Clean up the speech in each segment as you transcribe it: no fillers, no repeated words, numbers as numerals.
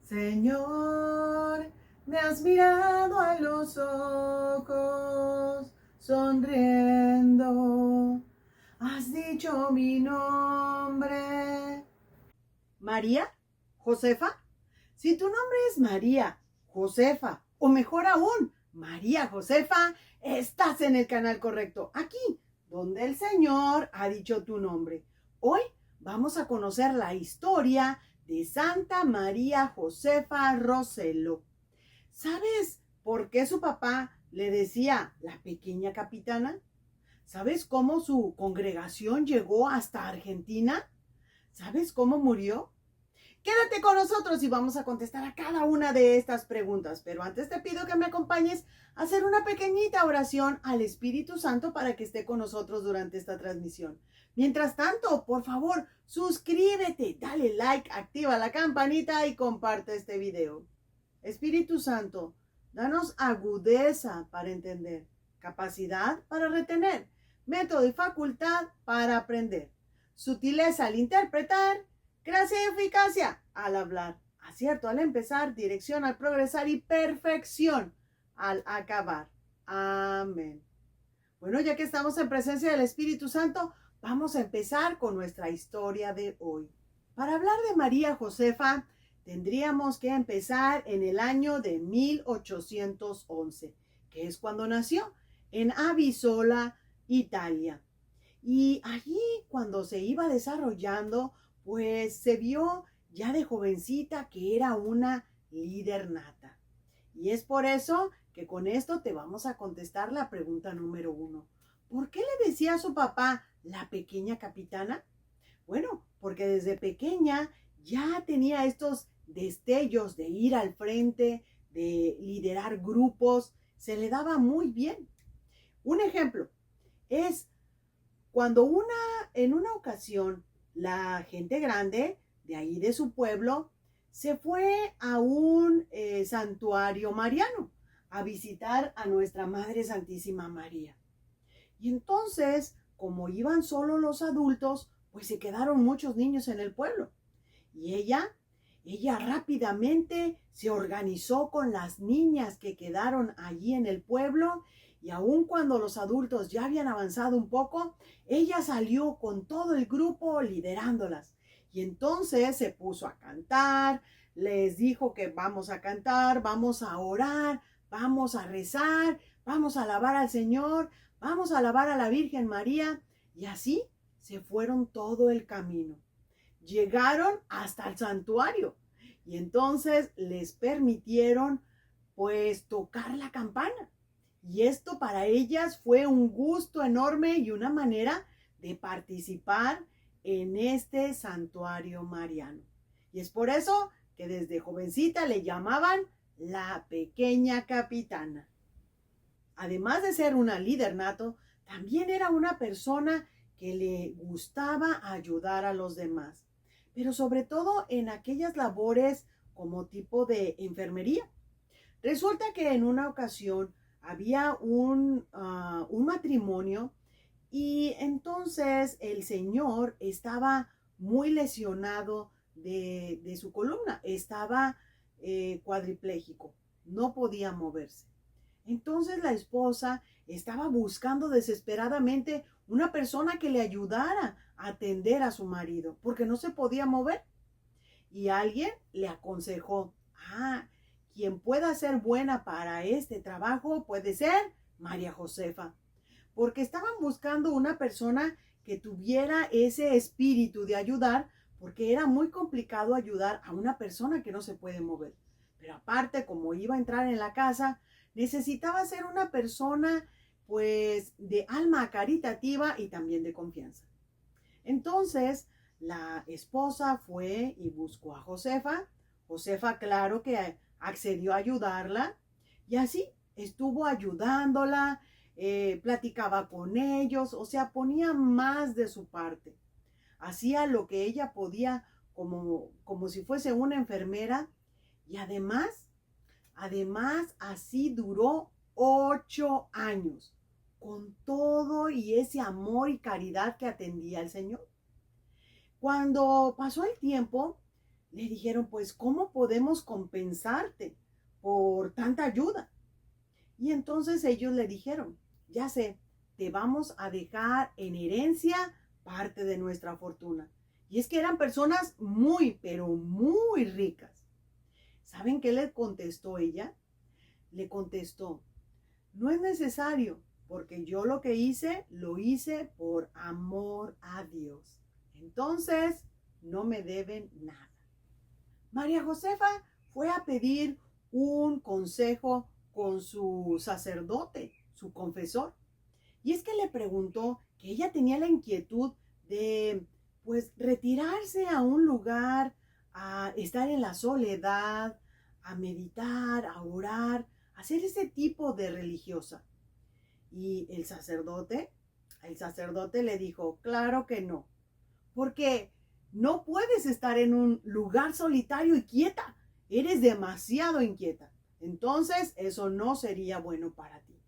Señor, me has mirado a los ojos, sonriendo, has dicho mi nombre. María, Josefa, si tu nombre es María, Josefa, o mejor aún, María Josefa, estás en el canal correcto, aquí, donde el Señor ha dicho tu nombre. Hoy vamos a conocer la historia de Santa María Josefa Rossello. ¿Sabes por qué su papá le decía la pequeña capitana? ¿Sabes cómo su congregación llegó hasta Argentina? ¿Sabes cómo murió? Quédate con nosotros y vamos a contestar a cada una de estas preguntas. Pero antes te pido que me acompañes a hacer una pequeñita oración al Espíritu Santo para que esté con nosotros durante esta transmisión. Mientras tanto, por favor, suscríbete, dale like, activa la campanita y comparte este video. Espíritu Santo, danos agudeza para entender, capacidad para retener, método y facultad para aprender, sutileza al interpretar, gracia y eficacia al hablar, acierto al empezar, dirección al progresar y perfección al acabar. Amén. Bueno, ya que estamos en presencia del Espíritu Santo, vamos a empezar con nuestra historia de hoy. Para hablar de María Josefa, tendríamos que empezar en el año de 1811, que es cuando nació, en Avisola, Italia. Y allí, cuando se iba desarrollando, pues se vio ya de jovencita que era una líder nata. Y es por eso que con esto te vamos a contestar la pregunta número 1. ¿Por qué le decía a su papá la pequeña capitana? Bueno, porque desde pequeña ya tenía estos destellos de ir al frente, de liderar grupos, se le daba muy bien. Un ejemplo es cuando en una ocasión la gente grande de ahí de su pueblo se fue a un santuario mariano a visitar a nuestra Madre Santísima María. Y entonces, como iban solo los adultos, pues se quedaron muchos niños en el pueblo. Y ella rápidamente se organizó con las niñas que quedaron allí en el pueblo y aun cuando los adultos ya habían avanzado un poco, ella salió con todo el grupo liderándolas. Y entonces se puso a cantar, les dijo que vamos a cantar, vamos a orar, vamos a rezar, vamos a alabar al Señor, vamos a alabar a la Virgen María. Y así se fueron todo el camino. Llegaron hasta el santuario y entonces les permitieron pues tocar la campana. Y esto para ellas fue un gusto enorme y una manera de participar en este santuario mariano. Y es por eso que desde jovencita le llamaban la pequeña capitana. Además de ser una líder nato, también era una persona que le gustaba ayudar a los demás, pero sobre todo en aquellas labores como tipo de enfermería. Resulta que en una ocasión había un matrimonio y entonces el señor estaba muy lesionado de su columna, estaba cuadripléjico, no podía moverse. Entonces la esposa estaba buscando desesperadamente una persona que le ayudara a atender a su marido, porque no se podía mover. Y alguien le aconsejó, quien pueda ser buena para este trabajo puede ser María Josefa, porque estaban buscando una persona que tuviera ese espíritu de ayudar, porque era muy complicado ayudar a una persona que no se puede mover. Pero aparte, como iba a entrar en la casa, necesitaba ser una persona pues de alma caritativa y también de confianza. Entonces, la esposa fue y buscó a Josefa. Josefa, claro que accedió a ayudarla y así estuvo ayudándola, platicaba con ellos, o sea, ponía más de su parte. Hacía lo que ella podía como si fuese una enfermera y además así duró 8 años con todo y ese amor y caridad que atendía al Señor. Cuando pasó el tiempo, le dijeron, pues, ¿cómo podemos compensarte por tanta ayuda? Y entonces ellos le dijeron, ya sé, te vamos a dejar en herencia parte de nuestra fortuna. Y es que eran personas muy, pero muy ricas. ¿Saben qué le contestó ella? Le contestó, no es necesario, porque yo lo que hice, lo hice por amor a Dios. Entonces, no me deben nada. María Josefa fue a pedir un consejo con su sacerdote, su confesor. Y es que le preguntó que ella tenía la inquietud de, pues, retirarse a un lugar, a estar en la soledad, a meditar, a orar, a hacer ese tipo de religiosa. Y el sacerdote le dijo, claro que no, porque no puedes estar en un lugar solitario y quieta. Eres demasiado inquieta. Entonces, eso no sería bueno para ti.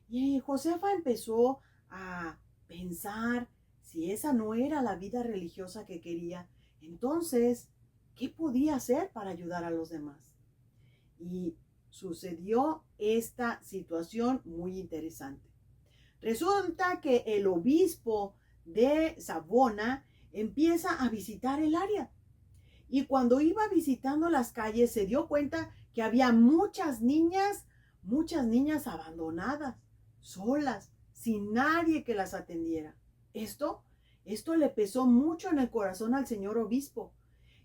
Y Josefa empezó a pensar si esa no era la vida religiosa que quería. Entonces, ¿qué podía hacer para ayudar a los demás? Y sucedió esta situación muy interesante. Resulta que el obispo de Savona empieza a visitar el área. Y cuando iba visitando las calles se dio cuenta que había muchas niñas abandonadas, solas, sin nadie que las atendiera. Esto, esto le pesó mucho en el corazón al señor obispo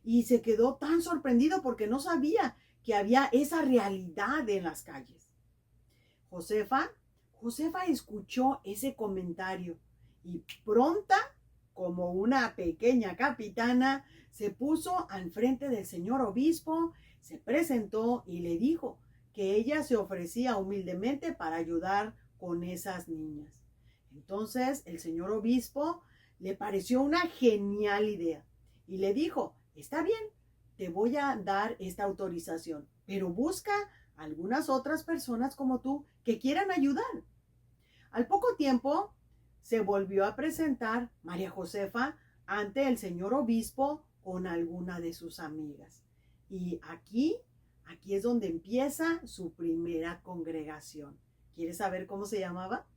y se quedó tan sorprendido porque no sabía que había esa realidad en las calles. Josefa, Josefa escuchó ese comentario y pronta, como una pequeña capitana, se puso al frente del señor obispo, se presentó y le dijo que ella se ofrecía humildemente para ayudar con esas niñas. Entonces el señor obispo le pareció una genial idea y le dijo, está bien, te voy a dar esta autorización, pero busca algunas otras personas como tú que quieran ayudar. Al poco tiempo se volvió a presentar María Josefa ante el señor obispo con alguna de sus amigas. Y aquí es donde empieza su primera congregación. ¿Quieres saber cómo se llamaba?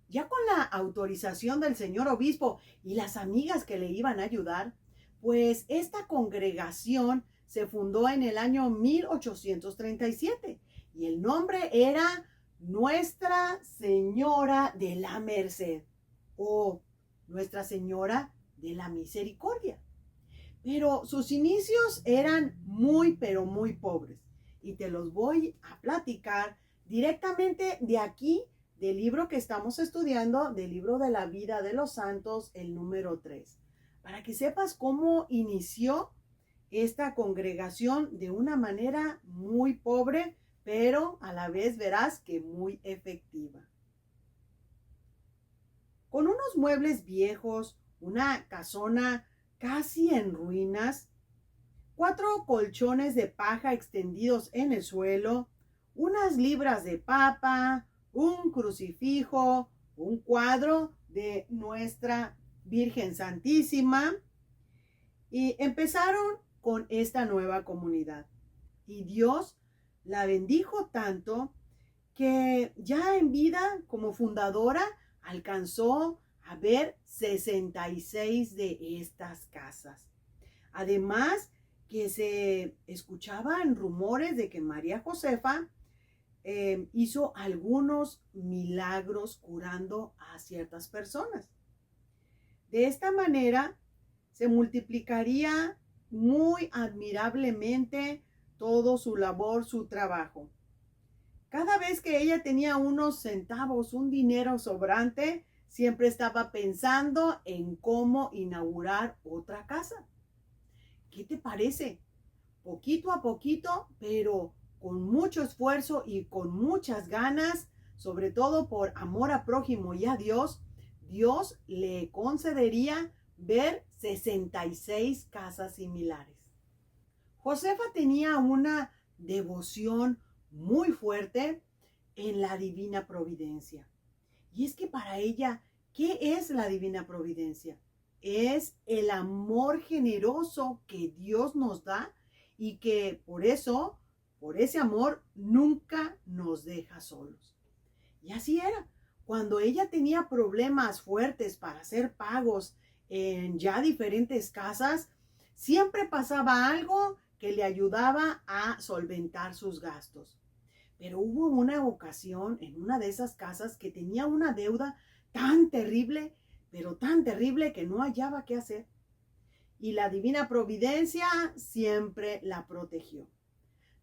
Ya con la autorización del señor obispo y las amigas que le iban a ayudar, pues esta congregación se fundó en el año 1837 y el nombre era Nuestra Señora de la Merced o Nuestra Señora de la Misericordia. Pero sus inicios eran muy, pero muy pobres. Y te los voy a platicar directamente de aquí, del libro que estamos estudiando, del libro de la vida de los santos, el número 3, para que sepas cómo inició esta congregación de una manera muy pobre, pero a la vez verás que muy efectiva. Con unos muebles viejos, una casona casi en ruinas, 4 colchones de paja extendidos en el suelo, unas libras de papa, un crucifijo, un cuadro de Nuestra Virgen Santísima, y empezaron con esta nueva comunidad. Y Dios la bendijo tanto que ya en vida como fundadora alcanzó a ver 66 de estas casas. Además que se escuchaban rumores de que María Josefa hizo algunos milagros curando a ciertas personas. De esta manera se multiplicaría muy admirablemente todo su labor, su trabajo. Cada vez que ella tenía unos centavos, un dinero sobrante, siempre estaba pensando en cómo inaugurar otra casa. ¿Qué te parece? Poquito a poquito, pero con mucho esfuerzo y con muchas ganas, sobre todo por amor a prójimo y a Dios, Dios le concedería ver 66 casas similares. Josefa tenía una devoción muy fuerte en la divina providencia. Y es que para ella, ¿qué es la divina providencia? es el amor generoso que Dios nos da y que por eso, por ese amor, nunca nos deja solos. Y así era. Cuando ella tenía problemas fuertes para hacer pagos en ya diferentes casas, siempre pasaba algo que le ayudaba a solventar sus gastos. Pero hubo una ocasión en una de esas casas que tenía una deuda tan terrible, pero tan terrible que no hallaba qué hacer. Y la divina providencia siempre la protegió.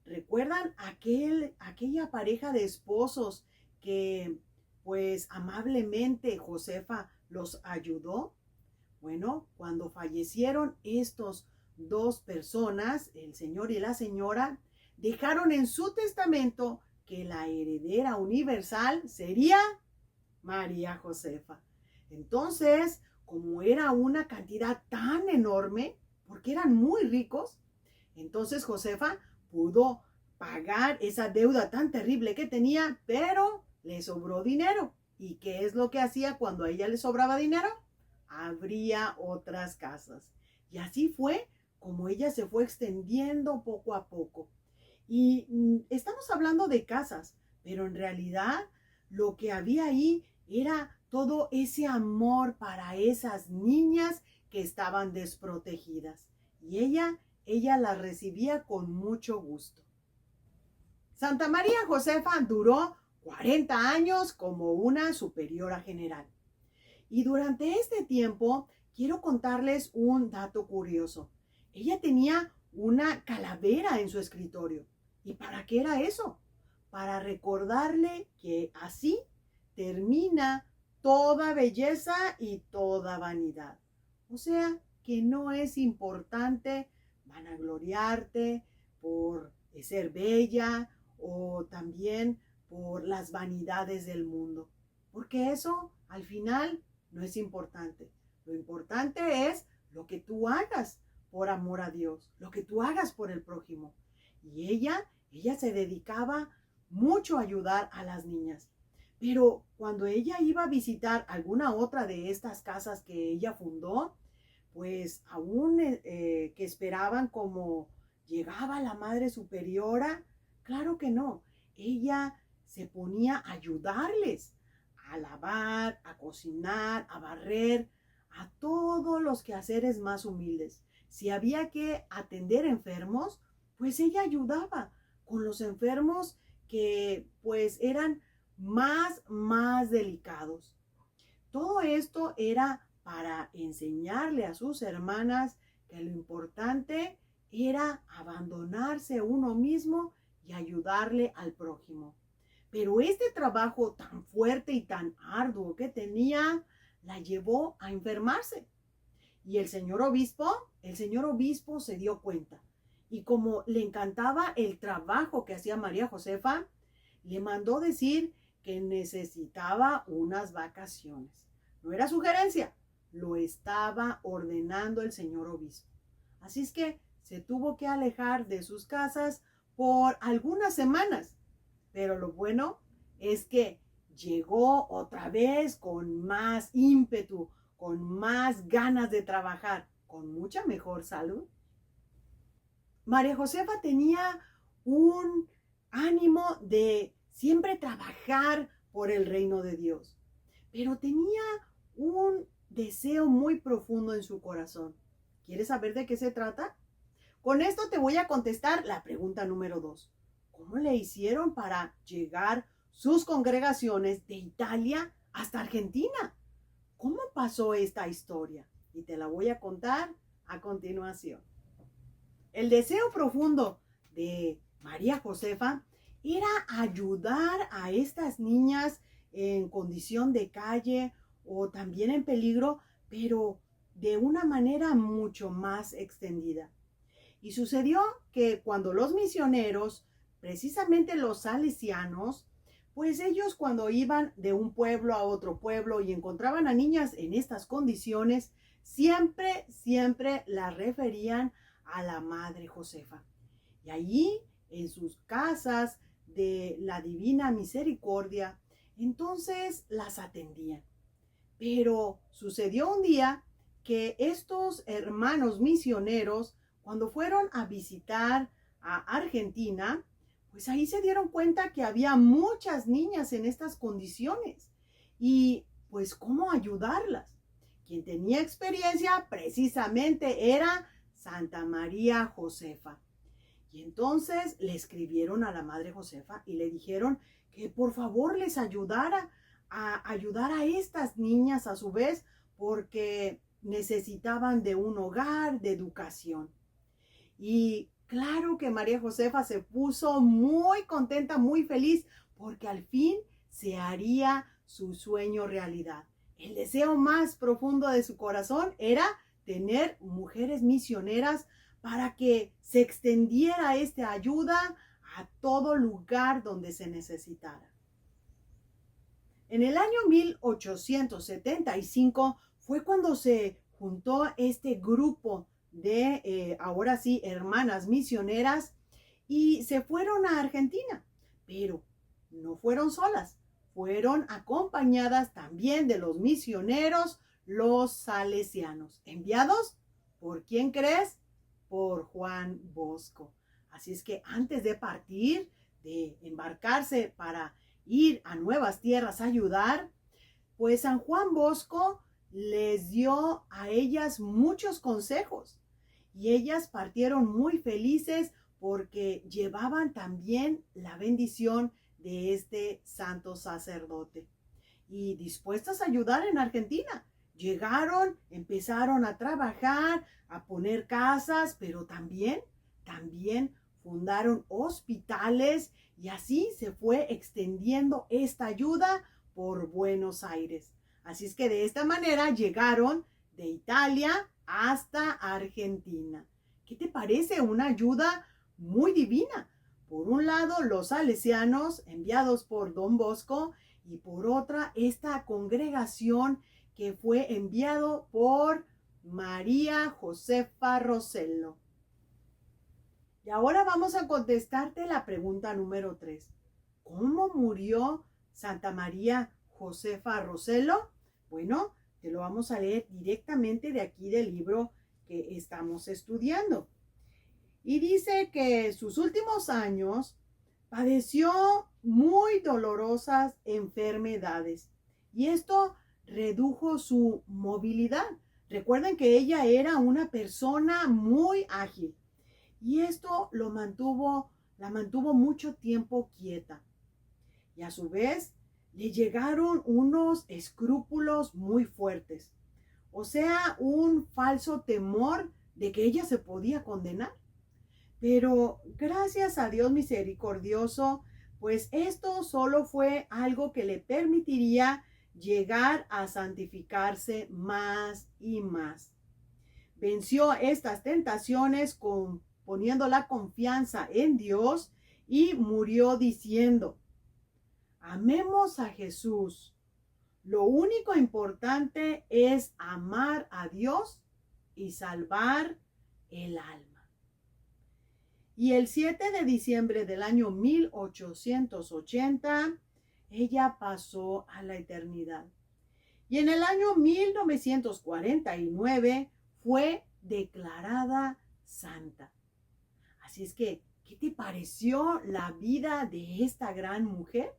¿Recuerdan aquella pareja de esposos que pues amablemente Josefa los ayudó? Bueno, cuando fallecieron estos dos personas, el señor y la señora, dejaron en su testamento que la heredera universal sería María Josefa. Entonces, como era una cantidad tan enorme, porque eran muy ricos, entonces Josefa pudo pagar esa deuda tan terrible que tenía, pero le sobró dinero. ¿Y qué es lo que hacía cuando a ella le sobraba dinero? Abría otras casas. Y así fue como ella se fue extendiendo poco a poco. Y estamos hablando de casas, pero en realidad lo que había ahí era todo ese amor para esas niñas que estaban desprotegidas. Y ella las recibía con mucho gusto. Santa María Josefa duró 40 años como una superiora general. Y durante este tiempo quiero contarles un dato curioso. Ella tenía una calavera en su escritorio. ¿Y para qué era eso? Para recordarle que así termina toda belleza y toda vanidad. O sea, que no es importante vanagloriarte por ser bella o también por las vanidades del mundo. Porque eso al final no es importante. Lo importante es lo que tú hagas por amor a Dios, lo que tú hagas por el prójimo. Y ella se dedicaba mucho a ayudar a las niñas. Pero cuando ella iba a visitar alguna otra de estas casas que ella fundó, pues aún que esperaban como llegaba la Madre Superiora, claro que no. Ella se ponía a ayudarles a lavar, a cocinar, a barrer, a todos los quehaceres más humildes. Si había que atender enfermos, pues ella ayudaba con los enfermos que pues eran más delicados. Todo esto era para enseñarle a sus hermanas que lo importante era abandonarse uno mismo y ayudarle al prójimo. Pero este trabajo tan fuerte y tan arduo que tenía la llevó a enfermarse. Y el señor obispo se dio cuenta. Y como le encantaba el trabajo que hacía María Josefa, le mandó decir que necesitaba unas vacaciones. No era sugerencia, lo estaba ordenando el señor obispo. Así es que se tuvo que alejar de sus casas por algunas semanas. Pero lo bueno es que llegó otra vez con más ímpetu, con más ganas de trabajar, con mucha mejor salud. María Josefa tenía un ánimo de siempre trabajar por el reino de Dios, pero tenía un deseo muy profundo en su corazón. ¿Quieres saber de qué se trata? Con esto te voy a contestar la pregunta número 2. ¿Cómo le hicieron para llegar sus congregaciones de Italia hasta Argentina? ¿Cómo pasó esta historia? Y te la voy a contar a continuación. El deseo profundo de María Josefa era ayudar a estas niñas en condición de calle o también en peligro, pero de una manera mucho más extendida. Y sucedió que cuando los misioneros, precisamente los salesianos, pues ellos cuando iban de un pueblo a otro pueblo y encontraban a niñas en estas condiciones, siempre las referían a la Madre Josefa. Y allí, en sus casas de la Divina Misericordia, entonces las atendían. Pero sucedió un día que estos hermanos misioneros, cuando fueron a visitar a Argentina, pues ahí se dieron cuenta que había muchas niñas en estas condiciones y pues cómo ayudarlas. Quien tenía experiencia precisamente era Santa María Josefa. Y entonces le escribieron a la Madre Josefa y le dijeron que por favor les ayudara a ayudar a estas niñas a su vez, porque necesitaban de un hogar, de educación. Y claro que María Josefa se puso muy contenta, muy feliz, porque al fin se haría su sueño realidad. El deseo más profundo de su corazón era tener mujeres misioneras para que se extendiera esta ayuda a todo lugar donde se necesitara. En el año 1875 fue cuando se juntó este grupo de, ahora sí, hermanas misioneras y se fueron a Argentina, pero no fueron solas, fueron acompañadas también de los misioneros, los salesianos, enviados, ¿por quién crees? Por Juan Bosco. Así es que antes de partir, de embarcarse para ir a nuevas tierras a ayudar, pues San Juan Bosco les dio a ellas muchos consejos y ellas partieron muy felices porque llevaban también la bendición de este santo sacerdote y dispuestas a ayudar en Argentina. Llegaron, empezaron a trabajar, a poner casas, pero también fundaron hospitales y así se fue extendiendo esta ayuda por Buenos Aires. Así es que de esta manera llegaron de Italia hasta Argentina. ¿Qué te parece? Una ayuda muy divina. Por un lado, los salesianos enviados por Don Bosco y por otra, esta congregación que fue enviado por María Josefa Rossello. Y ahora vamos a contestarte la pregunta número 3. ¿Cómo murió Santa María Josefa Rossello? Bueno, te lo vamos a leer directamente de aquí del libro que estamos estudiando. Y dice que sus últimos años padeció muy dolorosas enfermedades y esto redujo su movilidad. Recuerden que ella era una persona muy ágil y esto la mantuvo mucho tiempo quieta. Y a su vez le llegaron unos escrúpulos muy fuertes, o sea, un falso temor de que ella se podía condenar. Pero gracias a Dios misericordioso, pues esto solo fue algo que le permitiría llegar a santificarse más y más. Venció estas tentaciones poniendo la confianza en Dios y murió diciendo: amemos a Jesús. Lo único importante es amar a Dios y salvar el alma. Y el 7 de diciembre del año 1880, ella pasó a la eternidad. Y en el año 1949 fue declarada santa. Así es que, ¿qué te pareció la vida de esta gran mujer?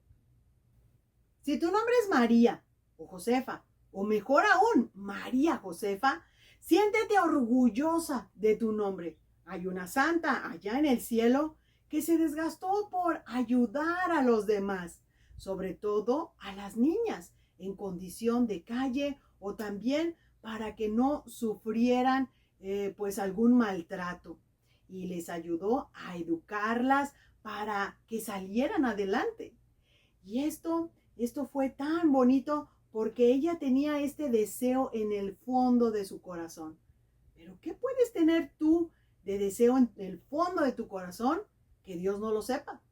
Si tu nombre es María o Josefa, o mejor aún, María Josefa, siéntete orgullosa de tu nombre. Hay una santa allá en el cielo que se desgastó por ayudar a los demás, sobre todo a las niñas en condición de calle o también para que no sufrieran pues algún maltrato. Y les ayudó a educarlas para que salieran adelante. Y esto fue tan bonito porque ella tenía este deseo en el fondo de su corazón. Pero ¿qué puedes tener tú de deseo en el fondo de tu corazón que Dios no lo sepa?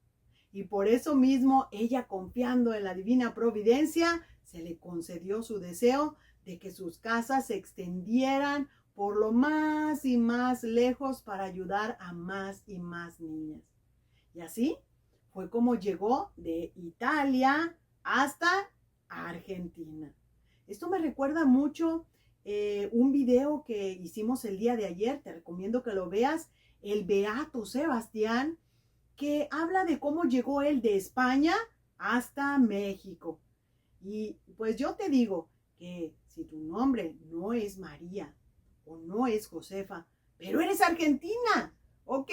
Y por eso mismo ella, confiando en la divina providencia, se le concedió su deseo de que sus casas se extendieran por lo más y más lejos para ayudar a más y más niñas. Y así fue como llegó de Italia hasta Argentina. Esto me recuerda mucho un video que hicimos el día de ayer, te recomiendo que lo veas, el Beato Sebastián, que habla de cómo llegó él de España hasta México. Y pues yo te digo que si tu nombre no es María o no es Josefa, pero eres argentina, ¿ok?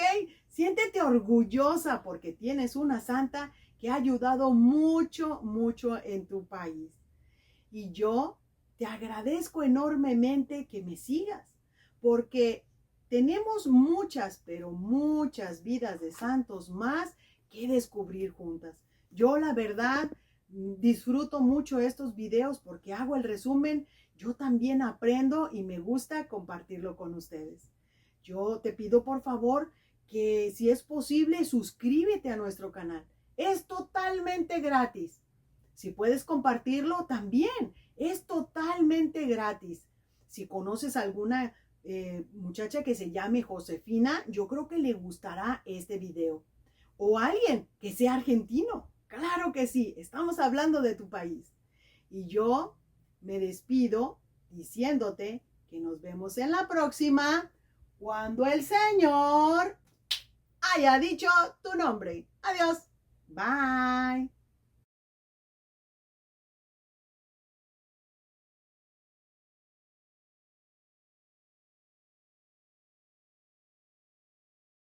Siéntete orgullosa porque tienes una santa que ha ayudado mucho, mucho en tu país. Y yo te agradezco enormemente que me sigas, porque tenemos muchas, pero muchas vidas de santos más que descubrir juntas. Yo la verdad disfruto mucho estos videos porque hago el resumen, yo también aprendo y me gusta compartirlo con ustedes. Yo te pido por favor que si es posible suscríbete a nuestro canal. Es totalmente gratis. Si puedes compartirlo también, es totalmente gratis. Si conoces alguna muchacha que se llame Josefina, yo creo que le gustará este video. O alguien que sea argentino. Claro que sí, estamos hablando de tu país. Y yo me despido diciéndote que nos vemos en la próxima cuando el Señor haya dicho tu nombre. Adiós. Bye.